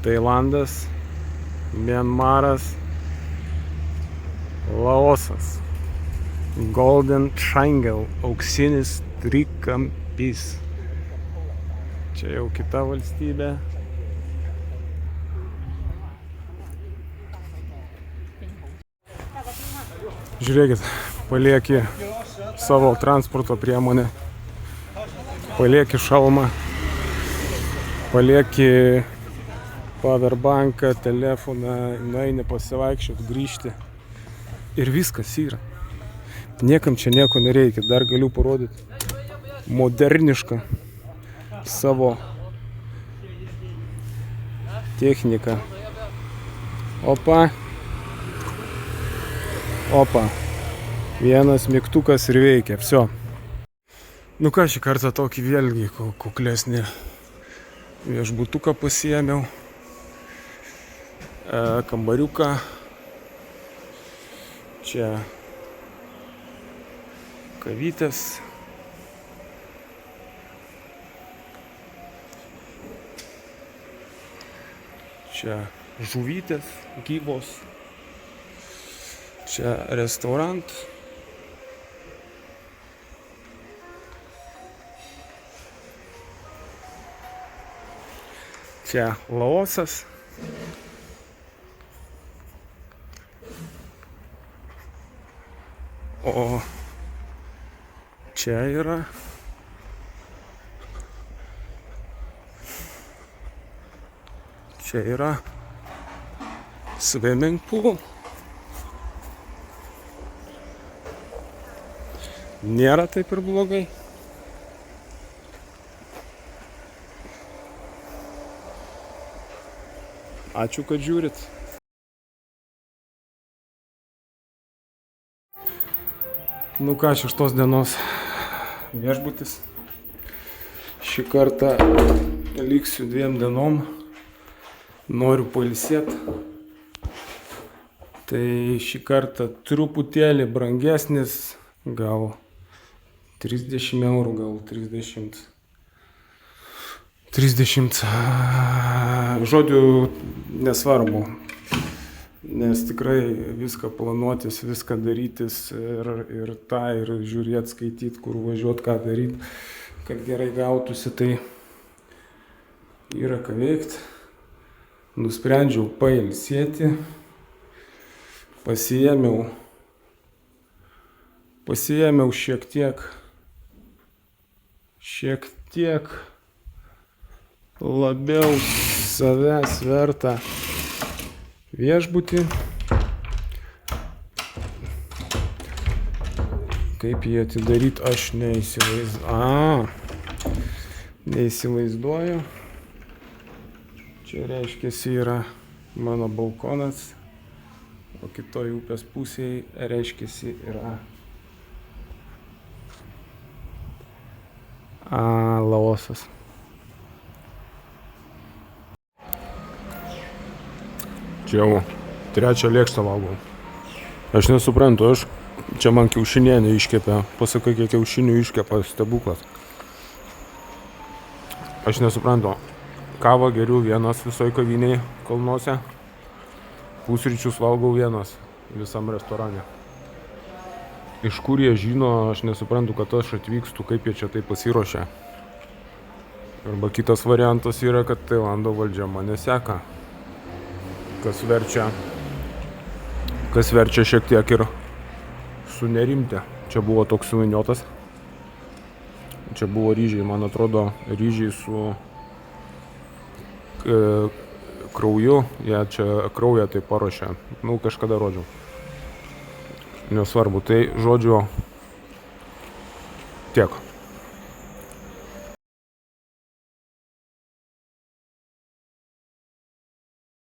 Tailandas, Mianmaras, Laosas. Golden Triangle, auksinis trikampys. Čia jau kita valstybė. Žiūrėkit, palieki savo transporto priemonę, palieki šalmą, palieki powerbanką, telefoną, nueini pasivaikščiot, grįžti ir viskas yra. Niekam čia nieko nereikia, dar galiu parodyti modernišką savo techniką. Opa. Opa, vienas mygtukas ir veikia, viso. Nu ką, šį kartą tokį vėlgi kuklesnį viešbutuką pasiėmiau, kambariuką. Čia kavytės. Čia žuvytės gyvos. Čia restaurant. Čia Laosas. O čia yra swimming pool. Nėra taip ir blogai. Ačiū, kad žiūrit. Nu ką, 6 dienos viešbutis. Šį kartą liksiu 2 dienom. Noriu pailsėti. Tai šį kartą truputėlį brangesnis, gal 30 eurų, gal 30. Žodžiu, nesvarbu, nes tikrai viską planuotis, viską darytis ir tą, ir žiūrėti, skaityti, kur važiuoti, ką daryti, kad gerai gautųsi, tai yra ką veikti. Nusprendžiau pailsėti, pasiėmiau šiek tiek labiau savęs vertą viešbutį. Kaip jį atidaryti, aš neįsivaizduoju. Čia reiškia, yra mano balkonas, o kitoj upės pusėje reiškia, yra Laosas. Čia jau 3 lėkštą valgau. Aš nesuprantu, čia man kiaušinienė iškepė. Pasakai, kiek kiaušinių iškepa, stebuklas. Aš nesuprantu. Kavą geriu vienas visoj kavinėje kalnuose. Pusryčius valgau vienas visam restorane. Iš kur jie žino, aš nesuprantu, kad aš atvykstu, kaip jie čia tai pasiruošia. Arba kitas variantas yra, kad Tailando valdžia mane seka. Kas verčia šiek tiek ir sunerimti. Čia buvo toks suviniotas. Čia buvo ryžiai, man atrodo, ryžiai su krauju. Jie čia kraują tai paruošia. Nu, kažkada rodžiau. Nesvarbu, tai žodžiu tiek.